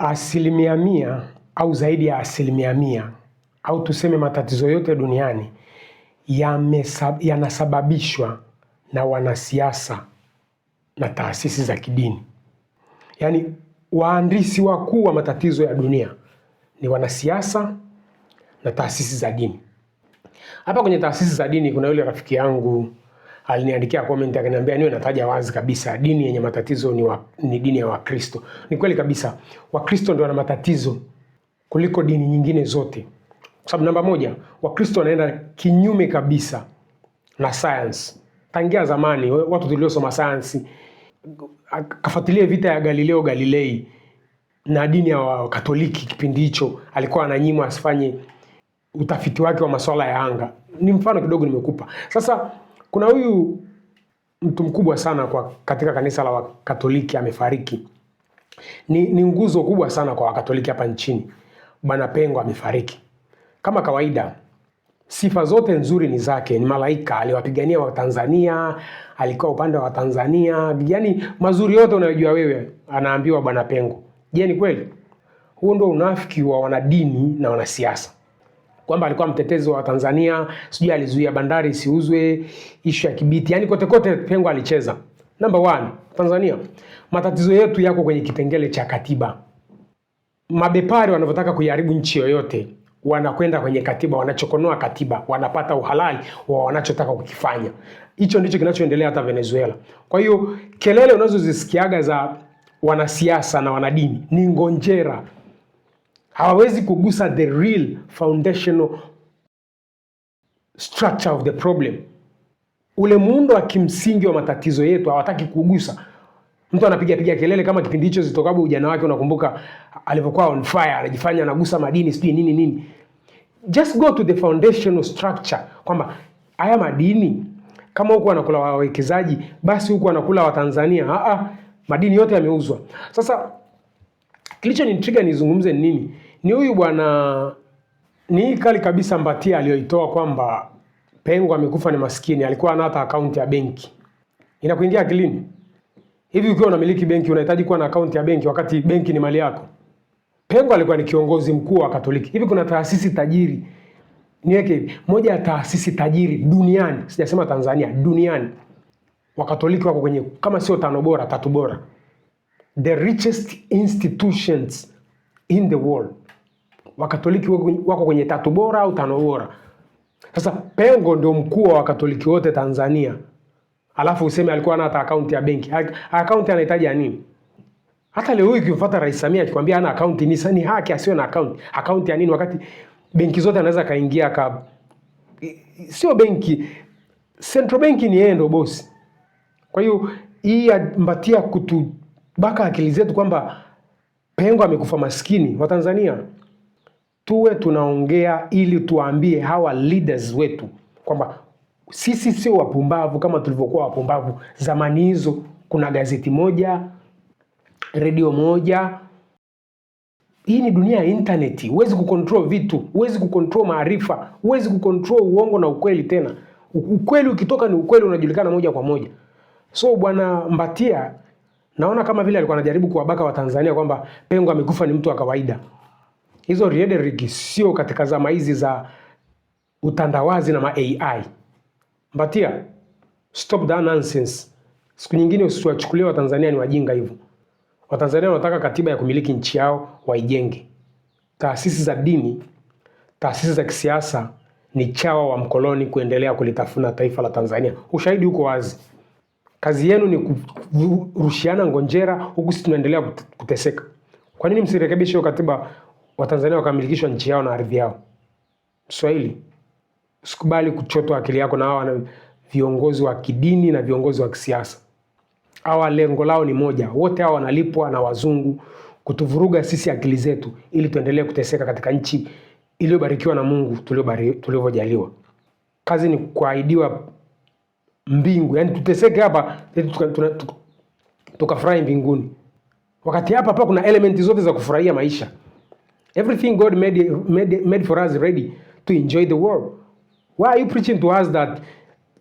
100% au zaidi ya 100% au tuseme matatizo yote duniani yanasababishwa na wanasiasa na taasisi za kidini. Yaani waandisi wakuu wa matatizo ya dunia ni wanasiasa na taasisi za dini. Hapa kwenye taasisi za dini kuna yule rafiki yangu aliniandikia comment akaniambia niwe nataja wazi kabisa, dini yenye matatizo ni dini ya Wakristo. Ni kweli kabisa, Wakristo ndio wana matatizo kuliko dini nyingine zote. Kwa sababu namba moja, Wakristo wanaenda kinyume kabisa na science. Tangia zamani watu tuliosoma science, kafuatilia vita ya Galileo Galilei na dini ya Wakatoliki kipindi hicho, alikuwa ananyimwa asifanye utafiti wake wa masuala ya anga. Ni mfano kidogo nimekupa. Sasa kuna huyu mtu mkubwa sana katika kanisa la Wakatoliki amefariki. Ni nguzo kubwa sana kwa Wakatoliki hapa nchini. Bwana Pengo amefariki. Kama kawaida, sifa zote nzuri ni zake, ni malaika, aliwapigania Watanzania, alikuwa upande wa Tanzania, yaani mazuri yote unayojua wewe anaambiwa Bwana Pengo. Je, ni kweli? Huo ndio unafiki wa wanadini na wanasiasa. Kwamba alikuwa mtetezi wa Tanzania, sijui alizuia bandari isiuzwe, ishu ya Kibiti, yaani kote kote Pengo alicheza. Number 1, Tanzania, matatizo yetu yako kwenye kipengele cha katiba. Mabepari wanavyotaka kuiharibu nchi yoyote, wanakwenda kwenye katiba, wanachokonoa katiba, wanapata uhalali wa wanachotaka kukifanya. Hicho ndicho kinachoendelea hata Venezuela. Kwa hiyo kelele unazozisikiaga za wanasiasa na wanadini ni ngonjera. Hawawezi kugusa the real foundational structure of the problem. Ule muundo wa kimsingi wa matatizo yetu hawataki kugusa. Mtu anapiga kelele kama kipindi hicho Zitto ujana wake, unakumbuka alipokuwa on fire, anajifanya anagusa madini sijui nini. Just go to the foundational structure, kwamba haya madini kama huko anakula wawekezaji, basi huko anakula Watanzania. Madini yote yameuzwa. Sasa kilicho ni trigger nizungumze nini? Ni huyu bwana, ni kali kabisa Mbatia aliyoitoa kwamba Pengo amekufa ni maskini, alikuwa ana hata account ya benki. Inakuingia akilini? Hivi ukiwa unamiliki benki unahitaji kuwa na account ya benki wakati benki ni mali yako? Pengo alikuwa ni kiongozi mkuu wa Katoliki. Hivi kuna taasisi tajiri, niweke hivi, moja ya taasisi tajiri duniani, sijasema Tanzania, duniani, Wakatoliki wako kwenye kama sio 5 bora, 3 bora. The richest institutions in the world, Wakatoliki wako kwenye 3 bora au 5 bora. Sasa Pengo ndio mkuu wa Wakatoliki wote Tanzania, alafu useme alikuwa na hata account ya benki. Account anahitaji nini? Hata leo hii ukimfuata Rais Samia akikwambia ana account, ni haki asiwe na account. Account ya nini wakati benki zote anaweza kaingia sio benki, central bank ni yeye ndio boss. Kwa hiyo hii Mbatia kutubaka akili zetu kwamba Pengo amekufa maskini. Wa Tanzania tuwe tunaongea ili tuambie hawa leaders wetu kwamba sisi sio wapumbavu kama tulivyokuwa wapumbavu zamani hizo. Kuna gazeti moja, radio moja. Hii ni dunia ya internet. Huwezi kucontrol vitu, huwezi kucontrol maarifa, huwezi kucontrol uongo na ukweli tena. Ukweli ukitoka ni ukweli, unajulikana moja kwa moja. So bwana Mbatia naona kama vile alikuwa anajaribu kuwabaka wa Tanzania kwamba Pengo amekufa ni mtu wa kawaida. Hizo rhetoric sio katika zama hizi za utandawazi na AI. Mbatia, stop that nonsense. Siku nyingine usiwachukulie wa Tanzania ni wajinga hivyo. Wa Tanzania wanataka katiba ya kumiliki nchi yao waijenge. Taasisi za dini, taasisi za kisiasa ni chawa wa mkoloni kuendelea kulitafuna taifa la Tanzania. Ushahidi uko wazi. Kazi yenu ni kurushiana ngonjera, huku sisi tunaendelea kuteseka. Kwa nini msirekebishe hiyo katiba, wa Tanzania wakamilikishwa nchi yao na ardhi yao? Swahili, usikubali kuchotwa akili yako na hawa viongozi wa kidini na viongozi wa kisiasa. Hawa lengo lao ni moja. Wote hawa wanalipwa na wazungu kutuvuruga sisi akili zetu ili tuendelee kuteseka katika nchi iliyobarikiwa na Mungu tulivyojaliwa. Kazi ni kuahidiwa mbingu, yani tuteseke hapa tukafurahi mbinguni. Wakati hapa kuna elementi zote za kufurahia maisha. Everything God made for us ready to enjoy the world. Why are you preaching to us that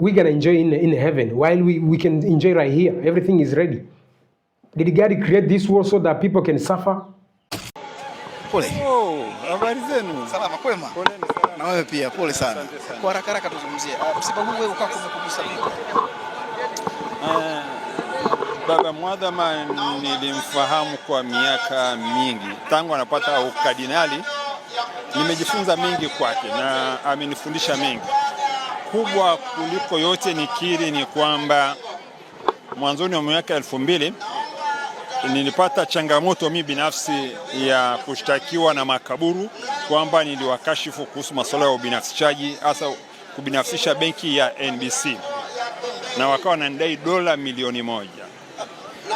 we're going to enjoy in heaven while we can enjoy right here? Everything is ready. Did God create this world so that people can suffer? Pole. Habari zenu? Salama kwema. Poleni sana. Na wewe pia pole sana. Kwa haraka haraka tuzungumzie. Msiba huu wewe ukako umekugusa vipi? Baba Mwadhama nilimfahamu kwa miaka mingi. Tangu anapata ukardinali nimejifunza mengi kwake na amenifundisha mengi. Kubwa kuliko yote nikiri ni kwamba mwanzoni wa miaka 2000 nilipata changamoto mimi binafsi ya kushtakiwa na makaburu kwamba niliwakashifu kuhusu masuala ya ubinafsishaji, hasa kubinafsisha benki ya NBC, na wakawa wananidai dola milioni 1.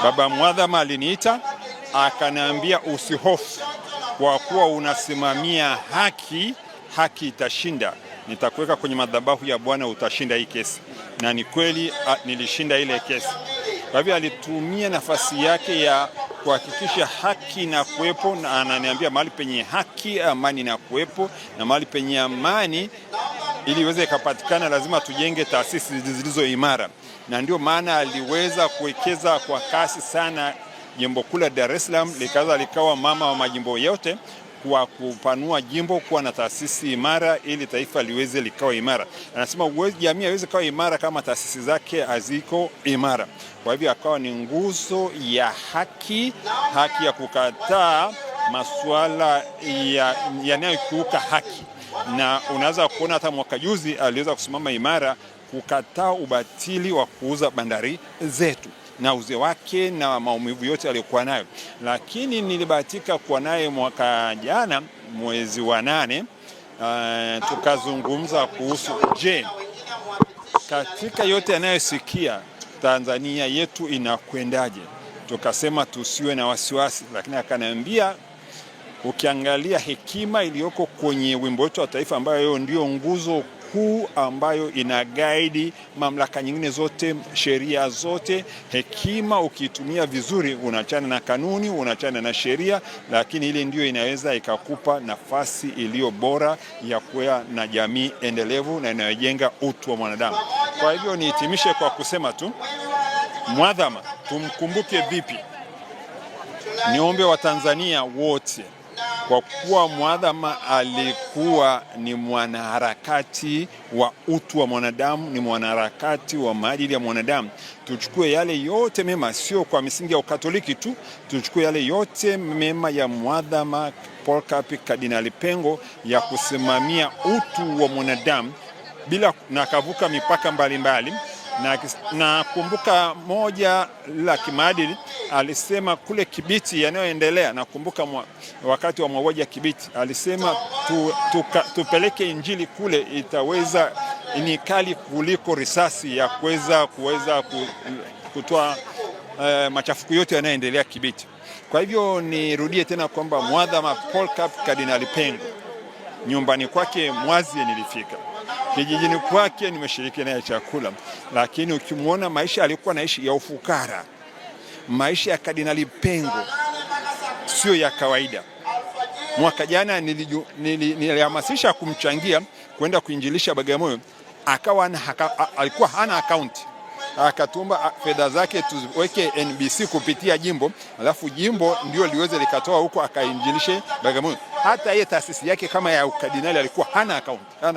Baba Mwadhama aliniita akaniambia, usihofu, kwa kuwa unasimamia haki, haki itashinda. Nitakuweka kwenye madhabahu ya Bwana, utashinda hii kesi. Na ni kweli nilishinda ile kesi. Kwa hivyo alitumia nafasi yake ya kuhakikisha haki na kuwepo, na ananiambia mahali penye haki amani na kuwepo, na mahali penye amani ili iweze kupatikana lazima tujenge taasisi zilizo imara. Na ndio maana aliweza kuwekeza kwa kasi sana jimbo kuu la Dar es Salaam, likawa mama wa majimbo yote, kwa kupanua jimbo kuwa na taasisi imara ili taifa liweze likawa imara. Anasema jamii haiwezi kuwa imara kama taasisi zake haziko imara. Kwa hivyo akawa ni nguzo ya haki, haki ya kukataa masuala yanayokiuka haki. Na unaweza kuona hata mwaka juzi aliweza kusimama imara kukataa ubatili wa kuuza bandari zetu na uzee wake na maumivu yote aliyokuwa nayo. Lakini nilibahatika kuwa naye mwaka jana mwezi wa 8, tukazungumza kuhusu katika yote yanayosikia Tanzania yetu inakwendaje. Tukasema tusiwe na wasiwasi, lakini akaniambia, ukiangalia hekima iliyoko kwenye wimbo wetu wa taifa, ambayo ndio nguzo kuu ambayo ina guide mamlaka nyingine zote, sheria zote, hekima ukitumia vizuri, unachana na kanuni, unachana na sheria, lakini ile ndio inaweza ikakupa nafasi iliyo bora ya kuwa na jamii endelevu na inayojenga utu wa mwanadamu. Kwa hivyo nihitimishe kwa kusema tu, Mwadhama tumkumbuke vipi? Niombe Watanzania wote, kwa kuwa Mwadhama alikuwa ni mwanaharakati wa utu wa mwanadamu, ni mwanaharakati wa maadili ya mwanadamu, tuchukue yale yote mema, sio kwa misingi ya Ukatoliki tu, tuchukue yale yote mema ya Mwadhama Polycarp Kardinali Pengo ya kusimamia utu wa mwanadamu bila na kavuka mipaka mbalimbali. Na kumbuka moja la kimaadili alisema kule Kibiti yanayoendelea, na kumbuka wakati wa mauaji ya Kibiti alisema tupeleke injili kule, itaweza ni kali kuliko risasi ya kuweza kutoa machafuko yote yanayoendelea Kibiti. Kwa hivyo nirudie tena kwamba Mwadhama Polycarp Kardinali Pengo, nyumbani kwake Mwazie nilifika, kijijini kwake nimeshiriki naye chakula, lakini ukimwona maisha alikuwa naishi ya ufukara, maisha ya Kardinali Pengo sio ya kawaida. Mwaka jana nilihamasisha kumchangia kwenda kuinjilisha Bagamoyo, alikuwa hana akaunti, akatumba fedha zake tuweke NBC kupitia jimbo, alafu jimbo ndio liweze likatoa huko akainjilishe Bagamoyo. Hata yeye taasisi yake kama ya ukardinali alikuwa hana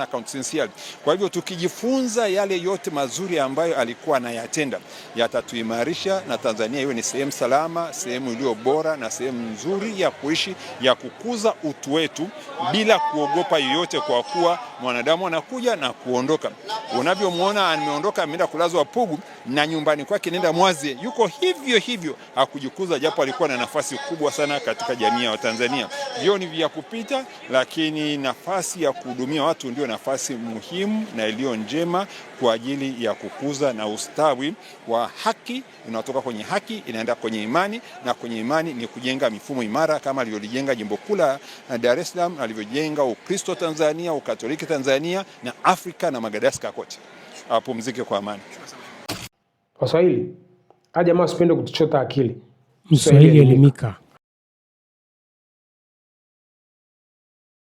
account sincerely. Kwa hivyo tukijifunza yale yote mazuri ambayo alikuwa anayatenda, yatatuimarisha na Tanzania iwe ni sehemu salama, sehemu iliyo bora na sehemu nzuri ya kuishi, ya kukuza utu wetu bila kuogopa yoyote, kwa kuwa mwanadamu anakuja na kuondoka. Unavyomwona ameondoka, ameenda kulazwa Pugu, na nyumbani kwake nenda Mwazie yuko hivyo hivyo, hakujikuza, japo alikuwa na nafasi kubwa sana katika jamii ya Tanzania. Vyo ni vya kupita, lakini nafasi ya kuhudumia watu ndio nafasi muhimu na iliyo njema kwa ajili ya kukuza na ustawi wa haki. Inatoka kwenye haki inaenda kwenye imani, na kwenye imani ni kujenga mifumo imara kama alivyolijenga jimbo kuu la Dar es Salaam, alivyojenga Ukristo Tanzania, Ukatoliki Tanzania na Afrika na Madagascar kote. Apumzike kwa amani. Waswahili, jamaa usipende kutuchota akili. Mswahili elimika.